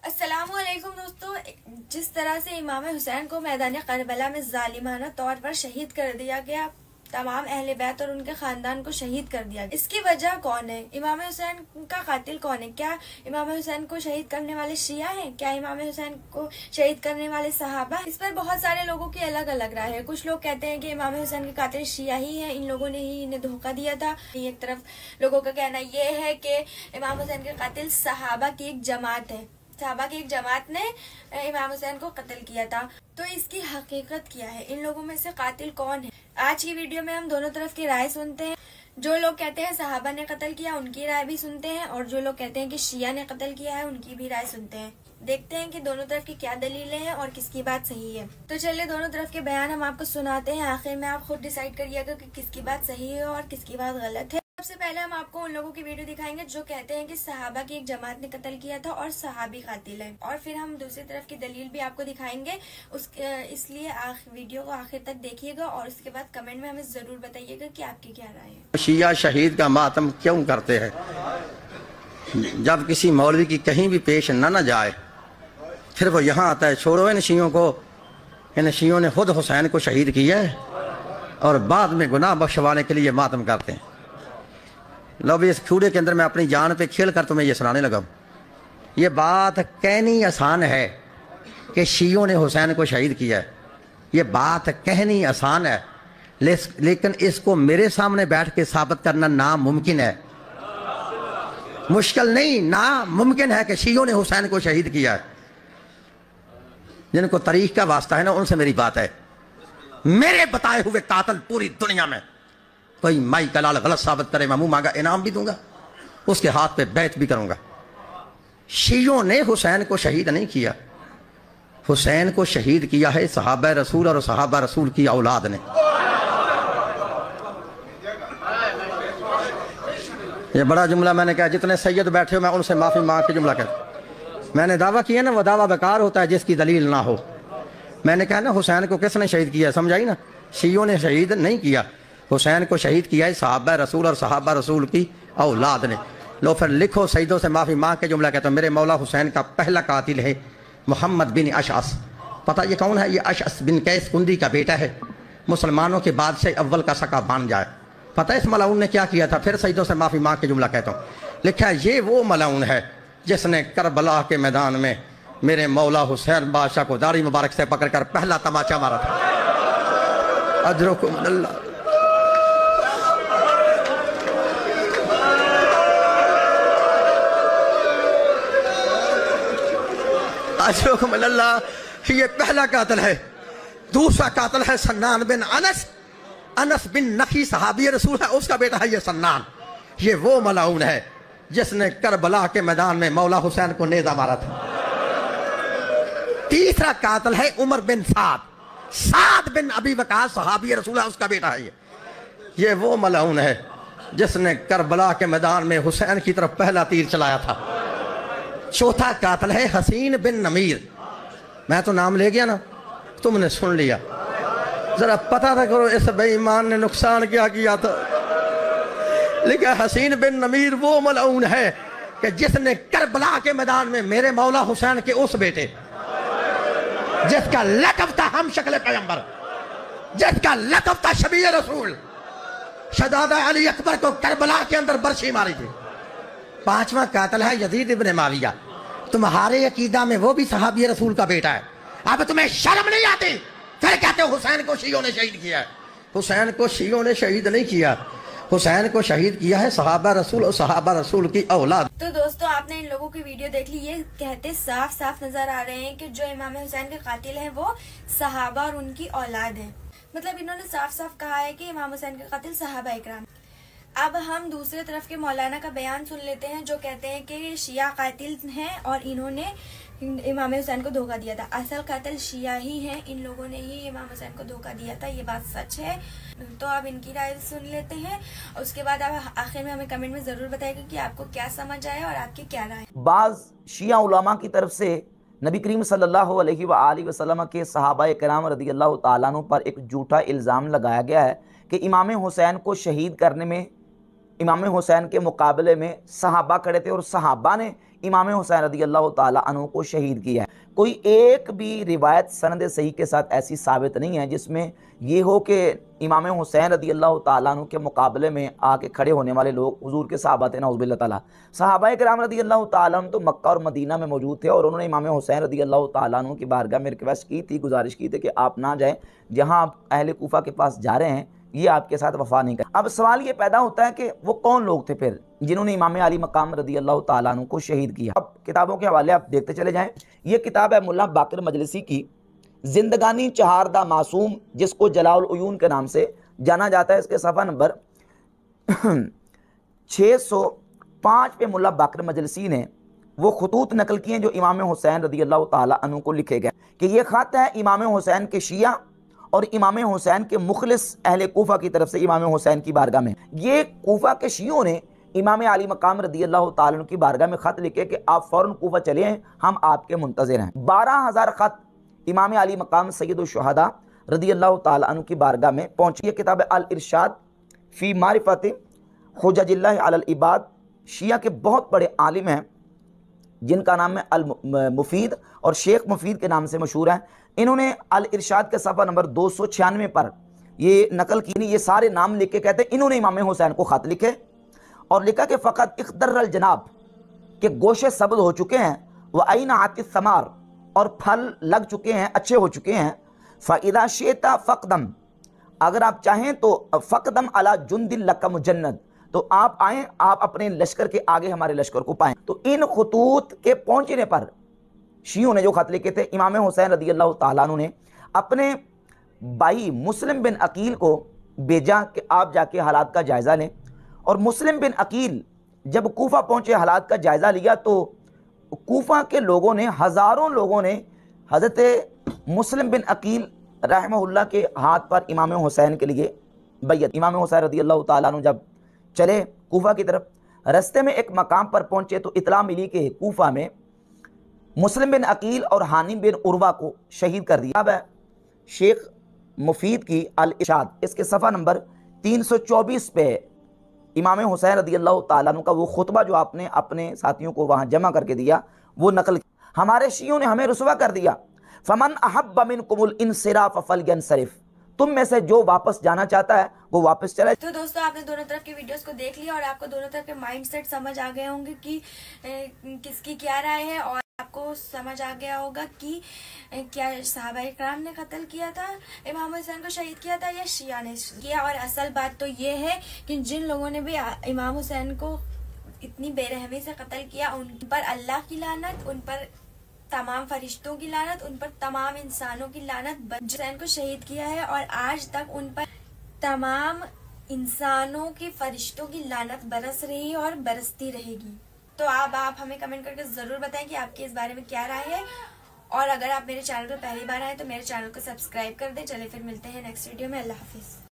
अस्सलामुअलैकुम दोस्तों, जिस तरह से इमाम हुसैन को मैदान करबला में जालिमाना तौर पर शहीद कर दिया गया, तमाम अहले बैत और उनके खानदान को शहीद कर दिया गया, इसकी वजह कौन है? इमाम हुसैन का कातिल कौन है? क्या इमाम हुसैन को शहीद करने वाले शिया हैं? क्या इमाम हुसैन को शहीद करने वाले सहाबा? इस पर बहुत सारे लोगों की अलग अलग राय है। कुछ लोग कहते हैं कि इमाम हुसैन के कातिल शिया ही है, इन लोगों ने ही इन्हें धोखा दिया था। एक तरफ लोगों का कहना यह है कि इमाम हुसैन के कातिल सहाबा की एक जमात है, सहाबा की एक जमात ने इमाम हुसैन को कत्ल किया था। तो इसकी हकीकत क्या है? इन लोगों में से कातिल कौन है? आज की वीडियो में हम दोनों तरफ की राय सुनते हैं। जो लोग कहते हैं सहाबा ने कत्ल किया, उनकी राय भी सुनते हैं, और जो लोग कहते हैं कि शिया ने कत्ल किया है, उनकी भी राय सुनते हैं। देखते हैं कि दोनों तरफ की क्या दलीलें हैं और किसकी बात सही है। तो चलिए दोनों तरफ के बयान हम आपको सुनाते हैं। आखिर में आप खुद डिसाइड करिएगा कि किसकी बात सही है और किसकी बात गलत है। सबसे पहले हम आपको उन लोगों की वीडियो दिखाएंगे जो कहते हैं कि सहाबा की एक जमात ने कत्ल किया था और सहाबी कातिल है, और फिर हम दूसरी तरफ की दलील भी आपको दिखाएंगे। इसलिए वीडियो को आखिर तक देखिएगा और उसके बाद कमेंट में हमें जरूर बताइएगा कि आपकी क्या राय है। शिया शहीद का मातम क्यों करते हैं? जब किसी मौलवी की कहीं भी पेश न जाए, फिर वो यहाँ आता है, छोड़ो इन शियों को, इन शियों ने खुद हुसैन को शहीद किया है, और बाद में गुनाह बख्शवाने के लिए मातम करते हैं। लो भी इस कूड़े के अंदर मैं अपनी जान पे खेल कर तुम्हें ये सुनाने लगा। ये बात कहनी आसान है कि शियों ने हुसैन को शहीद किया है, ये बात कहनी आसान है, लेकिन इसको मेरे सामने बैठ के साबित करना नामुमकिन है। मुश्किल नहीं, नामुमकिन है कि शियों ने हुसैन को शहीद किया है। जिनको तारीख का वास्ता है ना, उनसे मेरी बात है। मेरे बताए हुए कातिल पूरी दुनिया में कोई माई का लाल गलत साबित करे, मैं मुंह मांगा इनाम भी दूंगा, उसके हाथ पे बैत भी करूंगा। शियों ने हुसैन को शहीद नहीं किया, हुसैन को शहीद किया है सहाबा रसूल और सहाबा रसूल की औलाद ने। ये बड़ा जुमला मैंने कहा, जितने सैयद बैठे हो मैं उनसे माफी मांग के जुमला कर। मैंने दावा किया ना, वो दावा बेकार होता है जिसकी दलील ना हो। मैंने कहा ना, हुसैन को किसने शहीद किया, समझाई ना? शियों ने शहीद नहीं किया, हुसैन को शहीद किया है सहाबा रसूल और सहाबा रसूल की औलाद ने। लो फिर लिखो, सईदों से माफ़ी मांग के जुमला कहता हूँ, मेरे मौला हुसैन का पहला कातिल है मोहम्मद बिन अशअस। पता ये कौन है? ये अशअस बिन कैस कुंदी का बेटा है, मुसलमानों के बादशाह अव्वल का सका बन जाए। पता है इस मलाउन ने क्या किया था? फिर सईदों से माफ़ी मांग के जुमला कहता हूँ, लिखा है ये वो मलाउन है जिसने करबला के मैदान में मेरे मौला हुसैन बादशाह को दाढ़ी मुबारक से पकड़कर पहला तमाचा मारा था। अजरुकुम अल्लाह। अजरुकुम अल्लाह। ये पहला कातिल है। दूसरा कातिल है सन्नान बिन अनस। अनस बिन नखी सहाबी रसूल है, उसका बेटा है ये सन्नान। ये वो मलाउन है जिसने करबला के मैदान में मौला हुसैन को नेजा मारा था। तीसरा कातिल है उमर बिन साद। साद बिन अबी वकास सहाबी रसूल है, उसका बेटा है ये वो मलाउन है जिसने करबला के मैदान में हुसैन की तरफ पहला तीर चलाया था। चौथा कातिल है हसीन बिन नमीर। मैं तो नाम ले गया ना, तुमने सुन लिया। जरा पता था करो इस बेईमान ने नुकसान क्या किया था। लेकिन हसीन बिन नमीर वो मलऊन है कि जिसने करबला के मैदान में मेरे मौला हुसैन के उस बेटे, जिसका लक़ब था हम शक्ल पैगंबर, जिसका लक़ब था शबीह रसूल, शहजादा अली अकबर को करबला के अंदर बरछी मारी थी। पांचवा कातिल है यजीद इब्न माविया। तुम्हारे अकीदा में वो भी सहाबी रसूल का बेटा है। अब तुम्हें शर्म नहीं आती? फिर कहते हो हुसैन को शियों ने शहीद किया है। हुसैन को शियों ने शहीद नहीं किया, हुसैन को शहीद किया है सहाबा रसूल और सहाबा रसूल की औलाद। तो दोस्तों, आपने इन लोगों की वीडियो देख ली। ये कहते साफ साफ नजर आ रहे हैं कि जो इमाम हुसैन के कातिल हैं वो सहाबा और उनकी औलाद है। मतलब इन्होंने साफ साफ कहा है कि इमाम हुसैन के कातिल सहाबा इकराम। अब हम दूसरे तरफ के मौलाना का बयान सुन लेते हैं, जो कहते हैं कि शिया कातिल हैं और इन्होंने इमाम हुसैन को धोखा दिया था। असल कातिल शिया ही हैं, इन लोगों ने ही इमाम हुसैन को धोखा दिया था। ये बात सच है। तो अब इनकी राय सुन लेते हैं, उसके बाद आप आखिर में हमें कमेंट में जरूर बताइएगा कि आपको क्या समझ आया और आपकी क्या राय। बाज शिया उलमा की तरफ से नबी करीम सल्लल्लाहु अलैहि वसल्लम के सहाबाए किराम रज़ियल्लाहु ताला अन्हु पर एक झूठा इल्ज़ाम लगाया गया है कि इमाम हुसैन को शहीद करने में इमाम हुसैन के मुकाबले में सहाबा खड़े थे और सहाबा ने इमाम हुसैन रदी अल्लाह ताला अन्हु को शहीद किया है। कोई एक भी रिवायत सनद सही के साथ ऐसी साबित नहीं है जिसमें ये हो कि इमाम हुसैन रदी अल्लाह ताला अन्हु के मुकाबले में आके खड़े होने वाले लोग हुजूर के सहाबा थे, नऊज़ुबिल्लाह ताला। सहाबाए किराम रदी अल्लाह ताला अन्हु तो मक्का और मदीना में मौजूद थे और उन्होंने इमाम हुसैन रदी अल्लाह ताला अन्हु की बारगाह में रिक्वेस्ट की थी, गुजारिश की थी कि आप ना जाएँ, जहाँ आप अहले कूफा के पास जा रहे हैं ये आपके साथ वफा नहीं कर। अब सवाल ये पैदा होता है कि वो कौन लोग थे फिर जिन्होंने इमाम अली मकाम रदी अल्लाह ताला अन्हु को शहीद किया। अब किताबों के हवाले आप देखते चले जाएं। ये किताब है मुल्ला बाकिर मजलिसी की जिंदगानी चहारदा मासूम, जिसको जलाउल उयून के नाम से जाना जाता है। इसके सफ़ा नंबर 605 पे मुल्ला बाकिर मजलिसी ने वो खतूत नकल किए जो इमाम हुसैन रदी अल्लाह ताला अन्हु को लिखे गए कि ये ख़त है इमाम हुसैन के शिया और इमाम हुसैन के मुखलिस अहले कूफा की तरफ से इमाम हुसैन की बारगाह में। ये कूफा के शियों ने इमाम अली मकाम रदी अल्लाह ताला अन्हु की बारगाह में ख़त लिखे कि आप फ़ौरन कूफा चले हैं, हम आपके मुंतज़िर हैं। 12,000 ख़त इमाम अली मकाम सैयदुल शुहदा रदी अल्लाह ताला अन्हु की बारगाह में पहुँची। ये किताब अल इरशाद फ़ी मारिफ़त हुज्जतिल्लाह अलल इबाद, शिया के बहुत बड़े आलिम हैं जिनका नाम है अल मुफीद और शेख मुफीद के नाम से मशहूर है। इन्होंने अल इरशाद के सफ़ा नंबर 296 पर ये नकल की, ये सारे नाम लिख के कहते हैं इन्होंने इमाम हुसैन को ख़त लिखे और लिखा कि फ़कत इख्दर्रल जनाब के गोशे सब्ज़ हो चुके हैं, व आइन आतिस समार और फल लग चुके हैं, अच्छे हो चुके हैं। फ़इदा शेता फ़कदम, अगर आप चाहें तो फ़कदम अला जुंदिल लका मुजन्नद, तो आप आएँ, आप अपने लश्कर के आगे हमारे लश्कर को पाएँ। तो इन खतूत के पहुँचने पर शियों ने जो ख़त लिखे थे, इमाम हुसैन रदी अल्लाह ताला अन्हु ने अपने भाई मुस्लिम बिन अकील को भेजा कि आप जाके हालात का जायज़ा लें। और मुस्लिम बिन अकील जब कूफा पहुँचे, हालात का जायज़ा लिया, तो कूफा के लोगों ने, हज़ारों लोगों ने हज़रत मुस्लिम बिन अकील रहमहुल्लाह के हाथ पर इमाम हुसैन के लिए बैयत। इमाम हुसैन रदी अल्लाह ताला अन्हु जब चले कूफा की तरफ, रास्ते में एक मकाम पर पहुँचे तो इतला मिली कि कूफा में मुस्लिम बिन अकील और हानिम बिन उर्वा को शहीद कर दिया। अब है शेख मुफीद की अल इरशाद, इसके सफ़ा नंबर 324 पे इमाम हुसैन रदी अल्लाह ताला अन्हु का वो खुतबा जो आपने अपने साथियों को वहाँ जमा करके दिया वो नकल। हमारे शियों ने हमें रुसवा कर दिया। फमन अहब्ब मिनकुमुल इंसिराफ फलयंसरिफ, तुम में से जो वापस जाना चाहता है वो वापस चले। तो दोस्तों आपने दोनों तरफ की वीडियोस को देख लिया और आपको दोनों तरफ के माइंडसेट समझ आ गए होंगे कि किसकी क्या राय है, और आपको समझ आ गया होगा कि क्या सहाबाए किराम ने कत्ल किया था, इमाम हुसैन को शहीद किया था, या शिया ने किया। और असल बात तो ये है कि जिन लोगों ने भी इमाम हुसैन को इतनी बेरहमी से कत्ल किया, उन पर अल्लाह की लानत, उन पर तमाम फरिश्तों की लानत, उन पर तमाम इंसानों की लानत, हुसैन को शहीद किया है और आज तक उन पर तमाम इंसानों की, फरिश्तों की लानत बरस रही है और बरसती रहेगी। तो अब आप हमें कमेंट करके जरूर बताएं कि आपकी इस बारे में क्या राय है। और अगर आप मेरे चैनल पर पहली बार आए तो मेरे चैनल को सब्सक्राइब कर दें। चले फिर मिलते हैं नेक्स्ट वीडियो में। अल्लाह हाफिज।